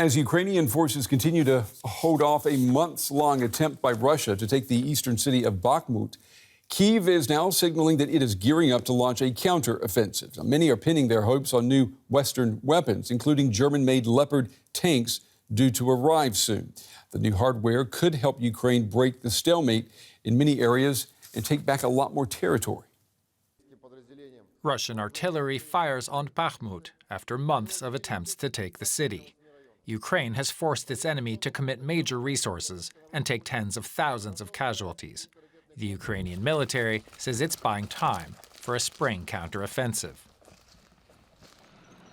As Ukrainian forces continue to hold off a months-long attempt by Russia to take the eastern city of Bakhmut, Kyiv is now signaling that it is gearing up to launch a counteroffensive. Now, many are pinning their hopes on new Western weapons, including German-made Leopard tanks due to arrive soon. The new hardware could help Ukraine break the stalemate in many areas and take back a lot more territory. Russian artillery fires on Bakhmut after months of attempts to take the city. Ukraine has forced its enemy to commit major resources and take tens of thousands of casualties. The Ukrainian military says it's buying time for a spring counteroffensive.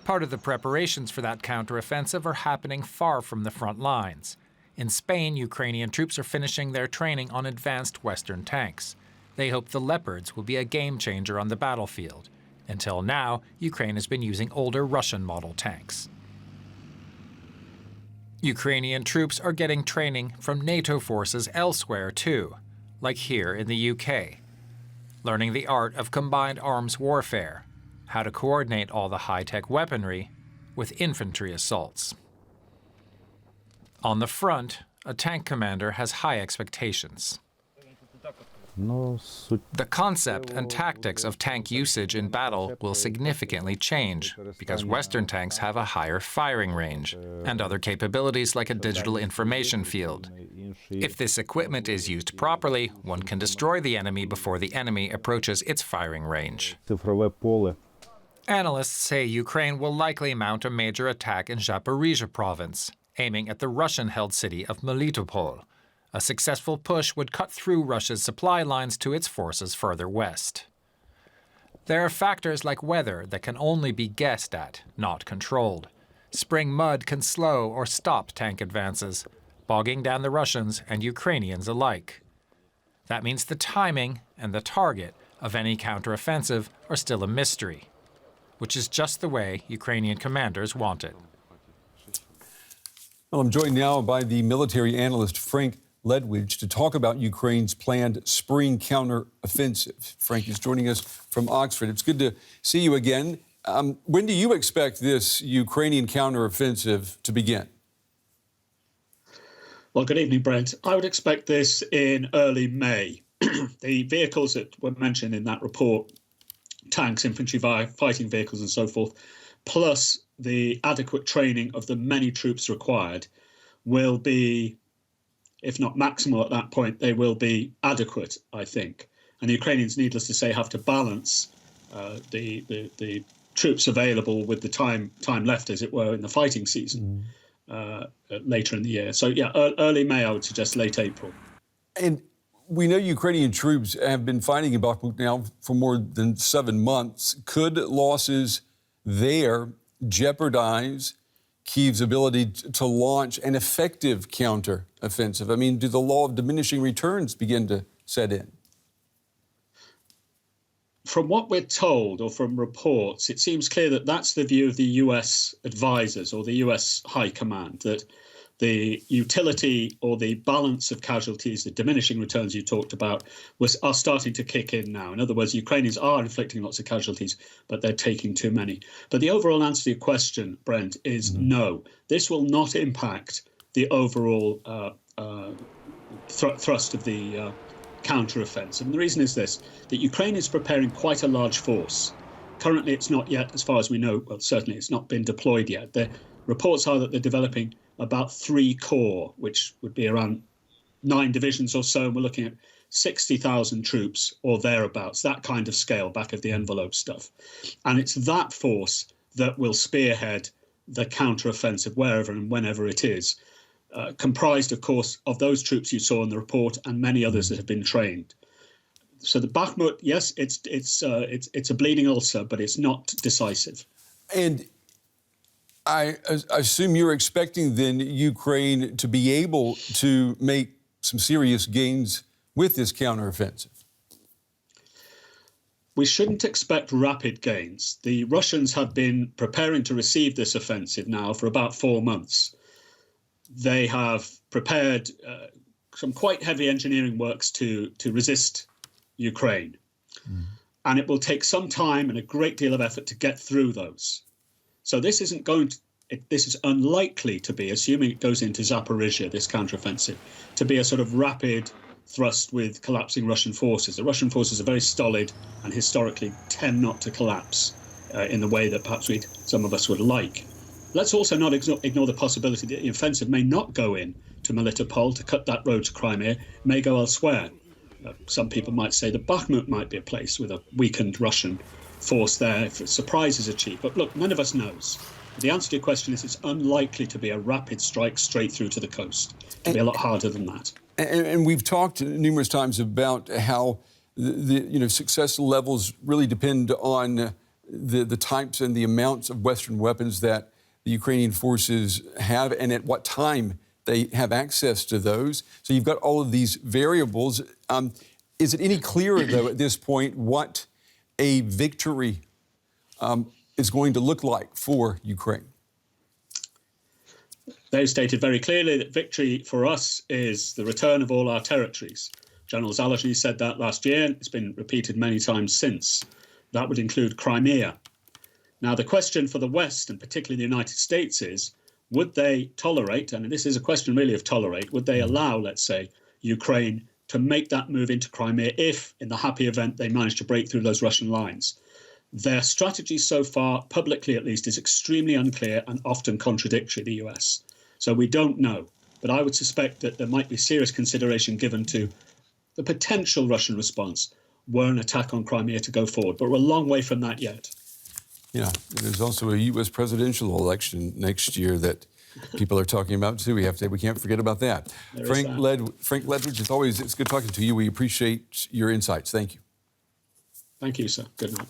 Part of the preparations for that counteroffensive are happening far from the front lines. In Spain, Ukrainian troops are finishing their training on advanced Western tanks. They hope the Leopards will be a game changer on the battlefield. Until now, Ukraine has been using older Russian model tanks. Ukrainian troops are getting training from NATO forces elsewhere too, like here in the UK, learning the art of combined arms warfare, how to coordinate all the high-tech weaponry with infantry assaults. On the front, a tank commander has high expectations. The concept and tactics of tank usage in battle will significantly change because Western tanks have a higher firing range and other capabilities like a digital information field. If this equipment is used properly, one can destroy the enemy before the enemy approaches its firing range. Analysts say Ukraine will likely mount a major attack in Zaporizhzhia province, aiming at the Russian-held city of Melitopol. A successful push would cut through Russia's supply lines to its forces further west. There are factors like weather that can only be guessed at, not controlled. Spring mud can slow or stop tank advances, bogging down the Russians and Ukrainians alike. That means the timing and the target of any counteroffensive are still a mystery, which is just the way Ukrainian commanders want it. Well, I'm joined now by the military analyst Frank Ledwidge to talk about Ukraine's planned spring counteroffensive. Frank is joining us from Oxford. It's good to see you again. When do you expect this Ukrainian counteroffensive to begin? Well, good evening, Brent. I would expect this in early May. The vehicles that were mentioned in that report, tanks, infantry, fighting vehicles and so forth, plus the adequate training of the many troops required will be, if not maximal at that point, they will be adequate, I think. And the Ukrainians, needless to say, have to balance the troops available with the time left, as it were, in the fighting season later in the year. So, yeah, early May, I would suggest late April. And we know Ukrainian troops have been fighting in Bakhmut now for more than 7 months. Could losses there jeopardize Kyiv's ability to launch an effective counteroffensive? I mean, do the law of diminishing returns begin to set in? From what we're told, or from reports, it seems clear that that's the view of the US advisors or the US High Command, that the utility or the balance of casualties, the diminishing returns you talked about, are starting to kick in now. In other words, Ukrainians are inflicting lots of casualties, but they're taking too many. But the overall answer to your question, Brent, is no. This will not impact the overall thrust of the counteroffensive. And the reason is this, that Ukraine is preparing quite a large force. Currently, it's not yet, as far as we know, well, certainly it's not been deployed yet. The reports are that they're developing about 3 corps, which would be around 9 divisions or so. And we're looking at 60,000 troops or thereabouts, that kind of scale, back of the envelope stuff. And it's that force that will spearhead the counteroffensive wherever and whenever it is, comprised, of course, of those troops you saw in the report and many others that have been trained. So the Bakhmut, yes, it's a bleeding ulcer, but it's not decisive. And I assume you're expecting then Ukraine to be able to make some serious gains with this counteroffensive. We shouldn't expect rapid gains. The Russians have been preparing to receive this offensive now for about 4 months. They have prepared some quite heavy engineering works to resist Ukraine. And it will take some time and a great deal of effort to get through those. So this isn't going this is unlikely to be, assuming it goes into Zaporizhia, this counteroffensive, to be a sort of rapid thrust with collapsing Russian forces. The Russian forces are very stolid and historically tend not to collapse in the way that perhaps some of us would like. Let's also not ignore the possibility that the offensive may not go in to Melitopol to cut that road to Crimea, may go elsewhere. Some people might say that Bakhmut might be a place with a weakened Russian force there if a surprise is achieved. But look, none of us knows. The answer to your question is it's unlikely to be a rapid strike straight through to the coast. It'll be a lot harder than that. And we've talked numerous times about how the success levels really depend on the types and the amounts of Western weapons that the Ukrainian forces have and at what time they have access to those. So you've got all of these variables. Is it any clearer, though, at this point, what a victory is going to look like for Ukraine? They've stated very clearly that victory for us is the return of all our territories. General Zaluzhny said that last year, and it's been repeated many times since. That would include Crimea. Now, the question for the West, and particularly the United States, is would they tolerate, and this is a question really of tolerate, would they allow, let's say, Ukraine to make that move into Crimea if, in the happy event, they manage to break through those Russian lines? Their strategy so far, publicly at least, is extremely unclear and often contradictory, the US. So we don't know. But I would suspect that there might be serious consideration given to the potential Russian response were an attack on Crimea to go forward. But we're a long way from that yet. Yeah, there's also a U.S. presidential election next year that people are talking about, too. We can't forget about that. Frank Ledwidge, as always, it's good talking to you. We appreciate your insights. Thank you. Thank you, sir. Good night.